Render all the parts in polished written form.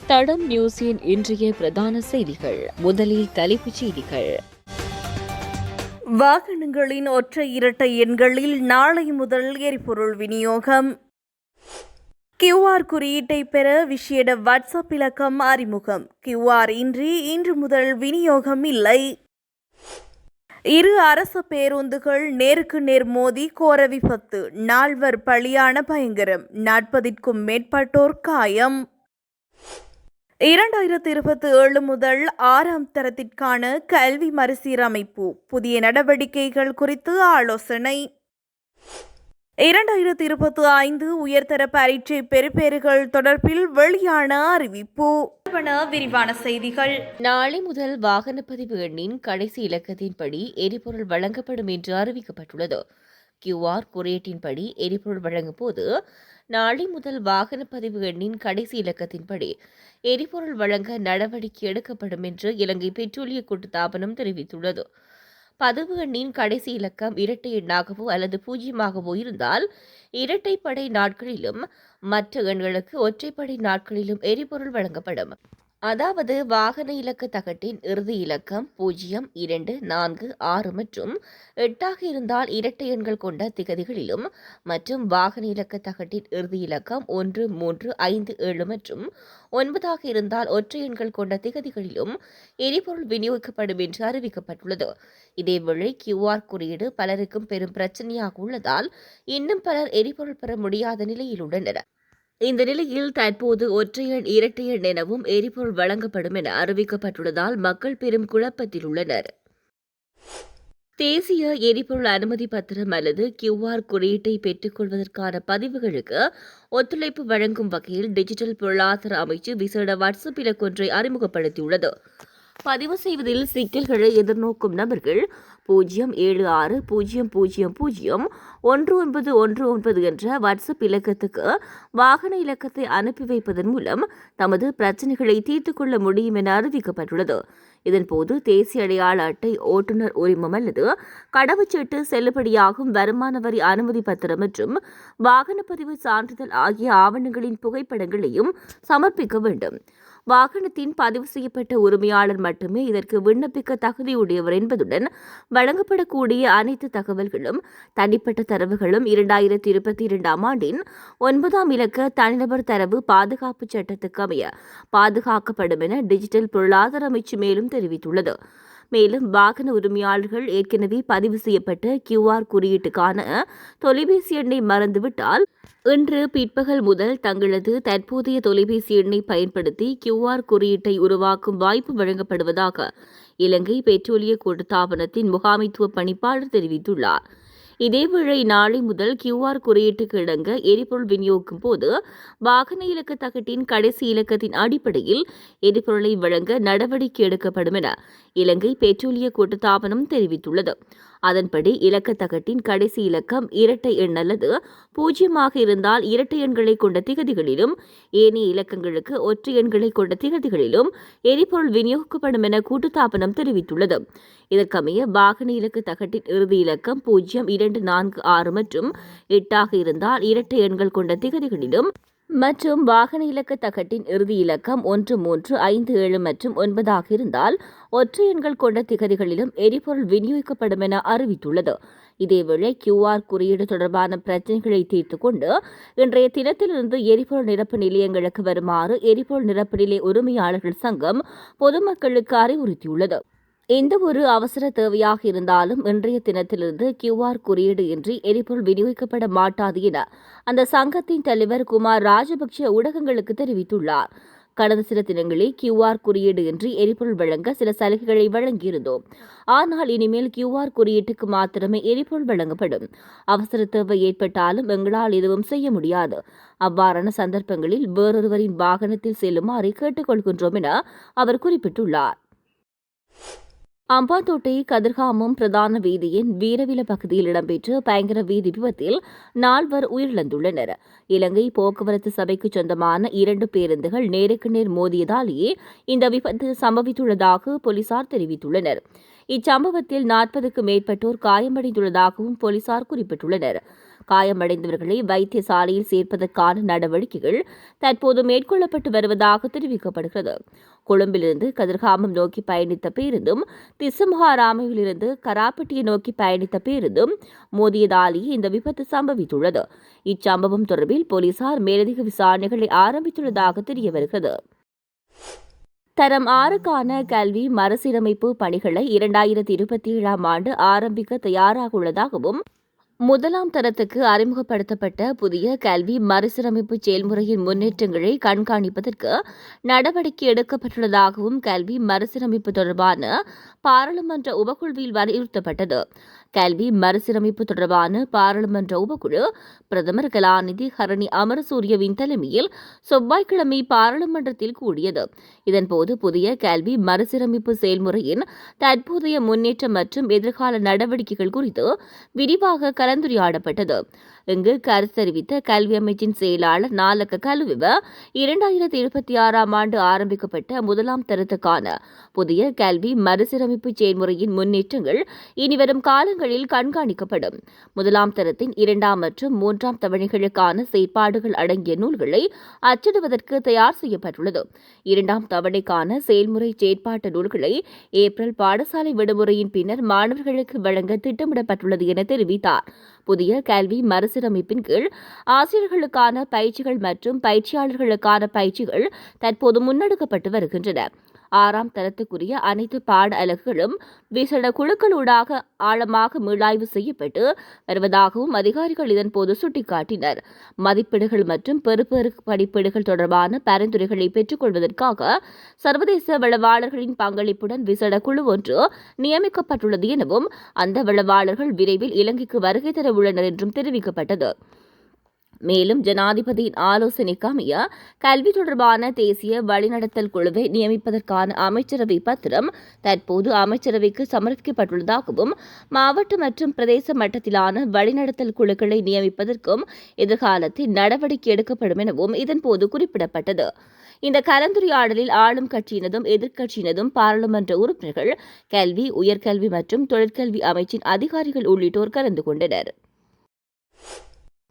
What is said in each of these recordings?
தடம் நியூஸின் இன்றைய பிரதான செய்திகள். முதலில் தலைப்புச் செய்திகள். வாகனங்களின் ஒற்றை இரட்டை எண்களில் நாளை முதல் எரிபொருள் விநியோகம். QR குறியீட்டை பெற விசேட வாட்ஸ்அப் இலக்கம் அறிமுகம். QR இன்றி இன்று முதல் விநியோகம் இல்லை. இரு அரசு பேருந்துகள் நேருக்கு நேர் மோதி கோர விபத்து. 4 பலியான பயங்கரம். 40க்கும் மேற்பட்டோர் காயம். 2027 முதல் 6ஆம் தரத்திற்கான கல்வி மறுசீரமைப்பு. புதிய நடவடிக்கைகள் குறித்து ஆலோசனை. 2025 உயர்தர பரீட்சை பெறுபேறுகள் தொடர்பில் வெளியான அறிவிப்பு. விரிவான செய்திகள். நாளை முதல் வாகன பதிவு எண்ணின் கடைசி இலக்கத்தின்படி எரிபொருள் வழங்கப்படும் என்று அறிவிக்கப்பட்டுள்ளது. QR குறியீட்டின்படி எரிபொருள் வழங்கும் போது நாளை முதல் வாகன பதிவு எண்ணின் கடைசி இலக்கத்தின்படி எரிபொருள் வழங்க நடவடிக்கை எடுக்கப்படும் என்று இலங்கை பெட்ரோலிய கூட்டுத்தாபனம் தெரிவித்துள்ளது. பதிவு எண்ணின் கடைசி இலக்கம் இரட்டை எண்ணாகவோ அல்லது பூஜ்ஜியமாகவோ இருந்தால் இரட்டைப்படை நாட்களிலும், மற்ற எண்களுக்கு ஒற்றைப்படை நாட்களிலும் எரிபொருள் வழங்கப்படும். அதாவது வாகன இலக்க தகட்டின் இறுதி இலக்கம் 0, 2, 4, 6 மற்றும் 8 இருந்தால் இரட்டை எண்கள் கொண்ட திகதிகளிலும், மற்றும் வாகன இலக்க தகட்டின் இறுதி இலக்கம் 1, 3, 5, 7 மற்றும் 9 இருந்தால் ஒற்றை எண்கள் கொண்ட திகதிகளிலும் எரிபொருள் விநியோகிக்கப்படும் என்று அறிவிக்கப்பட்டுள்ளது. இதேவேளை QR குறியீடு பலருக்கும் பெரும் பிரச்சனையாக உள்ளதால் இன்னும் பலர் எரிபொருள் பெற முடியாத நிலையில் உள்ளனர். இந்த நிலையில் தற்போது ஒற்றையெண், இரட்டையெண் எனவும் எரிபொருள் வழங்கப்படும் என அறிவிக்கப்பட்டுள்ளதால் மக்கள் பெரும் குழப்பத்தில் உள்ளனர். தேசிய எரிபொருள் அனுமதி பத்திரம் அல்லது QR குறியீட்டை பெற்றுக் கொள்வதற்கான பதிவுகளுக்கு ஒத்துழைப்பு வழங்கும் வகையில் டிஜிட்டல் பொருளாதார அமைச்சு விசேட வாட்ஸ்அப் இலக்கொன்றை அறிமுகப்படுத்தியுள்ளது. பதிவு செய்வதில் சிக்கல்களை எதிர்நோக்கும் நபர்கள் 07600001919 என்ற வாட்ஸ்அப் இலக்கத்துக்கு வாகன இலக்கத்தை அனுப்பி வைப்பதன் மூலம் தமது பிரச்சினைகளை தீர்த்துக் கொள்ள முடியும் என அறிவிக்கப்பட்டுள்ளது. இதன்போது தேசிய அடையாள அட்டை, ஓட்டுநர் உரிமம் அல்லது கடவுச்சீட்டு, செல்லுபடியாகும் வருமான வரி அனுமதி பத்திரம் மற்றும் வாகன பதிவு சான்றிதழ் ஆகிய ஆவணங்களின் புகைப்படங்களையும் சமர்ப்பிக்க வேண்டும். வாகனத்தின் பதிவு செய்யப்பட்ட உரிமையாளர் மட்டுமே இதற்கு விண்ணப்பிக்க தகுதியுடையவர் என்பதுடன் வழங்கப்படக்கூடிய அனைத்து தகவல்களும் தனிப்பட்ட தரவுகளும் 2022ஆம் ஆண்டின் 9ஆம் இலக்க தனிநபர் தரவு பாதுகாப்பு சட்டத்துக்கு அமைய பாதுகாக்கப்படும் என டிஜிட்டல் பொருளாதார அமைச்சு மேலும் தெரிவித்துள்ளது. மேலும் வாகன உரிமையாளர்கள் ஏற்கனவே பதிவு செய்யப்பட்ட QR குறியீட்டுக்கான தொலைபேசி எண்ணை மறந்துவிட்டால் இன்று பிற்பகல் முதல் தங்களது தற்போதைய தொலைபேசி எண்ணை பயன்படுத்தி QR குறியீட்டை உருவாக்கும் வாய்ப்பு வழங்கப்படுவதாக இலங்கை பெட்ரோலிய கூட்டுத்தாபனத்தின் முகாமைத்துவ பணிப்பாளர் தெரிவித்துள்ளார். இதேவேளை நாளை முதல் QR குறியீட்டுக்கு இணங்க எரிபொருள் விநியோகிக்கும் போது வாகன இலக்க தகட்டின் கடைசி இலக்கத்தின் அடிப்படையில் எரிபொருளை வழங்க நடவடிக்கை எடுக்கப்படும் என இலங்கை பெட்ரோலிய கூட்டுத்தாபனம் தெரிவித்துள்ளது. அதன்படி இலக்க தகட்டின் கடைசி இலக்கம் இரட்டை எண் அல்லது பூஜ்ஜியமாக இருந்தால் இரட்டை எண்களை கொண்ட திகதிகளிலும், ஏனைய இலக்கங்களுக்கு ஒற்றை எண்களை கொண்ட திகதிகளிலும் எரிபொருள் விநியோகிக்கப்படும் என கூட்டுத்தாபனம் தெரிவித்துள்ளது. இதற்கமைய வாகன இலக்க தகட்டின் இறுதி இலக்கம் 0, 2, 4, 6 மற்றும் 8 இருந்தால் இரட்டை எண்கள் கொண்ட திகதிகளிலும், மற்றும் வாகன இலக்க தகட்டின் இறுதி இலக்கம் 1, 3, 5, 7 மற்றும் 9 இருந்தால் ஒற்றை எண்கள் கொண்ட திகதிகளிலும் எரிபொருள் விநியோகிக்கப்படும் என அறிவித்துள்ளது. இதேவேளை QR குறியீடு தொடர்பான பிரச்சினைகளை தீர்த்துக் கொண்டு இன்றைய தினத்திலிருந்து எரிபொருள் நிரப்பு நிலையங்களுக்கு வருமாறு எரிபொருள் நிரப்பு நிலைய உரிமையாளர்கள் சங்கம் பொதுமக்களுக்கு அறிவுறுத்தியுள்ளது. எந்த ஒரு அவசர தேவையாக இருந்தாலும் இன்றைய தினத்திலிருந்து QR குறியீடு இன்றி எரிபொருள் விநியோகிக்கப்பட மாட்டாது என அந்த சங்கத்தின் தலைவர் குமார் ராஜபக்ஷ ஊடகங்களுக்கு தெரிவித்துள்ளார். கடந்த சில தினங்களில் QR குறியீடு இன்றி எரிபொருள் வழங்க சில சலுகைகளை வழங்கியிருந்தோம். ஆனால் இனிமேல் QR குறியீட்டுக்கு மாத்திரமே எரிபொருள் வழங்கப்படும். அவசர தேவை ஏற்பட்டாலும் எங்களால் எதுவும் செய்ய முடியாது. அவ்வாறான சந்தர்ப்பங்களில் வேறொருவரின் வாகனத்தில் செல்லுமாறு கேட்டுக்கொள்கின்றோம் என அவர் குறிப்பிட்டுள்ளார். அம்பாந்தோட்டை கதிர்காமம் பிரதான வீதியின் வீரவில பகுதியில் இடம்பெற்ற பயங்கர வீதி விபத்தில் 4 உயிரிழந்துள்ளனர். இலங்கை போக்குவரத்து சபைக்கு சொந்தமான 2 பேருந்துகள் நேருக்கு நேர் மோதியதாலேயே இந்த விபத்து சம்பவித்துள்ளதாக போலீசார் தெரிவித்துள்ளனர். இச்சம்பவத்தில் 40க்கும் மேற்பட்டோர் காயமடைந்துள்ளதாகவும் போலீசார் குறிப்பிட்டுள்ளனர். காயமடைந்தவர்களை வைத்தியசாலையில் சேர்ப்பதற்கான நடவடிக்கைகள் தற்போது மேற்கொள்ளப்பட்டு வருவதாக தெரிவிக்கப்படுகிறது. கொழும்பிலிருந்து கதிர்காமம் நோக்கி பயணித்த பேருந்தும் திசுமகாராமிலிருந்து கராப்பட்டியை நோக்கி பயணித்த பேருந்தும் மோதியதாலேயே இந்த விபத்து சம்பவித்துள்ளது. இச்சம்பவம் தொடர்பில் போலீசார் மேலதிக விசாரணைகளை ஆரம்பித்துள்ளதாக தெரிய வருகிறது. தரம் 6க்கான கல்வி மறுசீரமைப்பு பணிகளை 2027ஆம் ஆண்டு ஆரம்பிக்க தயாராக உள்ளதாகவும் முதலாம் தரத்துக்கு அறிமுகப்படுத்தப்பட்ட புதிய கல்வி மறுசீரமைப்பு செயல்முறையின் முன்னேற்றங்களை கண்காணிப்பதற்கு நடவடிக்கை எடுக்கப்பட்டுள்ளதாகவும் கல்வி மறுசீரமைப்பு தொடர்பான பாராளுமன்ற உபக்குழுவில் வலியுறுத்தப்பட்டது. கல்வி மறுசீரமைப்பு தொடர்பான பாராளுமன்ற உபக்குழு பிரதமர் கலாநிதி ஹரணி அமரசூரியவின் தலைமையில் செவ்வாய்க்கிழமை பாராளுமன்றத்தில் கூடியது. இதன்போது புதிய கல்வி மறுசீரமைப்பு செயல்முறையின் தற்போதைய முன்னேற்றம் மற்றும் எதிர்கால நடவடிக்கைகள் குறித்து விரிவாக கலந்துரையாடப்பட்டது. இங்கு கருத்து தெரிவித்த கல்வி அமைச்சின் செயலாளர் நாலக்க கலுவிவ 2026ஆம் ஆண்டு ஆரம்பிக்கப்பட்ட முதலாம் தரத்துக்கான புதிய கல்வி மறுசீரமைப்பு செயல்முறையின் முன்னேற்றங்கள் இனிவரும் காலங்களில் கண்காணிக்கப்படும். முதலாம் தரத்தின் 2ஆம் மற்றும் 3ஆம் தவணைகளுக்கான செயற்பாடுகள் அடங்கிய நூல்களை அச்சிடுவதற்கு தயார் செய்யப்பட்டுள்ளது. 2ஆம் தவணைக்கான செயல்முறை செயற்பாட்டு நூல்களை ஏப்ரல் பாடசாலை விடுமுறையின் பின்னர் மாணவர்களுக்கு வழங்க திட்டமிடப்பட்டுள்ளது என தெரிவித்தார். புதிய கல்வி மறுசீரமைப்பின் கீழ் ஆசிரியர்களுக்கான பயிற்சிகள் மற்றும் பயிற்சியாளர்களுக்கான பயிற்சிகள் தற்போது முன்னெடுக்கப்பட்டு வருகின்றன. 6ஆம் தரத்துக்குரிய அனைத்து பாட அலகுகளும் விசேட குழுக்களூடாக ஆழமாக மீளாய்வு செய்யப்பட்டு வருவதாகவும் அதிகாரிகள் இதன்போது சுட்டிக்காட்டினர். மதிப்பீடுகள் மற்றும் பெறுபேறு படிப்பீடுகள் தொடர்பான பரிந்துரைகளை பெற்றுக் கொள்வதற்காக சர்வதேச வளவாளர்களின் பங்களிப்புடன் விசேட குழு ஒன்று நியமிக்கப்பட்டுள்ளது எனவும் அந்த வளவாளர்கள் விரைவில் இலங்கைக்கு வருகை தர உள்ளனர் என்றும் தெரிவிக்கப்பட்டது. மேலும் ஜனாதிபதியின் ஆலோசனைக்கு அமைய கல்வி தொடர்பான தேசிய வழிநடத்தல் குழுவை நியமிப்பதற்கான அமைச்சரவை பத்திரம் தற்போது அமைச்சரவைக்கு சமர்ப்பிக்கப்பட்டுள்ளதாகவும் மாவட்ட மற்றும் பிரதேச மட்டத்திலான வழிநடத்தல் குழுக்களை நியமிப்பதற்கும் எதிர்காலத்தில் நடவடிக்கை எடுக்கப்படும் எனவும் இதன்போது குறிப்பிடப்பட்டது. இந்த கலந்துரையாடலில் ஆளும் கட்சியினதும் எதிர்க்கட்சியினதும் பாராளுமன்ற உறுப்பினர்கள், கல்வி, உயர்கல்வி மற்றும் தொழிற்கல்வி அமைச்சின் அதிகாரிகள் உள்ளிட்டோர் கலந்து கொண்டனர்.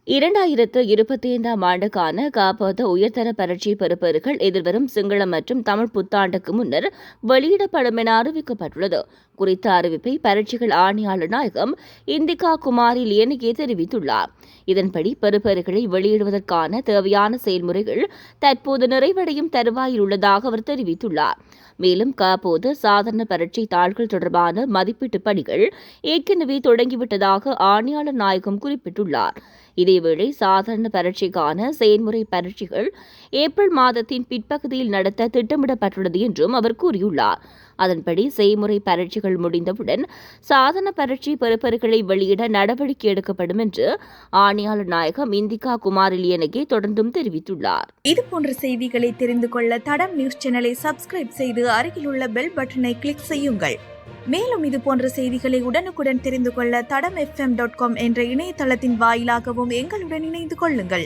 2025ஆம் ஆண்டுக்கான காப்போத உயர்தர பரீட்சை பெறுபேறுகள் எதிர்வரும் சிங்கள மற்றும் தமிழ் புத்தாண்டுக்கு முன்னர் வெளியிடப்படும் என அறிவிக்கப்பட்டுள்ளது. குறித்த அறிவிப்பை பரீட்சைகள் ஆணையாளர் நாயகம் இந்திகா குமாரி லியனிகே தெரிவித்துள்ளார். இதன்படி பெறுபேறுகளை வெளியிடுவதற்கான தேவையான செயல்முறைகள் தற்போது நிறைவடையும் தருவாயில் உள்ளதாக அவர் தெரிவித்துள்ளார். மேலும் காப்போது சாதாரண பரீட்சை தாள்கள் தொடர்பான மதிப்பீட்டு பணிகள் ஏற்கனவே தொடங்கிவிட்டதாக ஆணையாளர் நாயகம் குறிப்பிட்டுள்ளார். இதேவேளை சாதாரண பரீட்சைக்கான செயல்முறை பரீட்சைகள் ஏப்ரல் மாதத்தின் பிற்பகுதியில் நடத்த திட்டமிடப்பட்டுள்ளது என்றும் அவர் கூறியுள்ளார். அதன்படி செய்முறை பரீட்சைகள் முடிந்தவுடன் சாதாரண பரீட்சை பெறுபேறுகளை வெளியிட நடவடிக்கை எடுக்கப்படும் என்று ஆணையாளர் நாயகம் இந்திகா குமாரி லியனகே தொடர்ந்தும் தெரிவித்துள்ளார். இதுபோன்ற செய்திகளை தெரிந்து கொள்ள தடம் நியூஸ் சேனலை சப்ஸ்கிரைப் செய்து அருகிலுள்ள பெல் பட்டனை கிளிக் செய்யுங்கள். மேலும் இதுபோன்ற செய்திகளை உடனுக்குடன் தெரிந்து கொள்ள தடம் FM.com என்ற இணையதளத்தின் வாயிலாகவும் எங்களுடன் இணைந்து கொள்ளுங்கள்.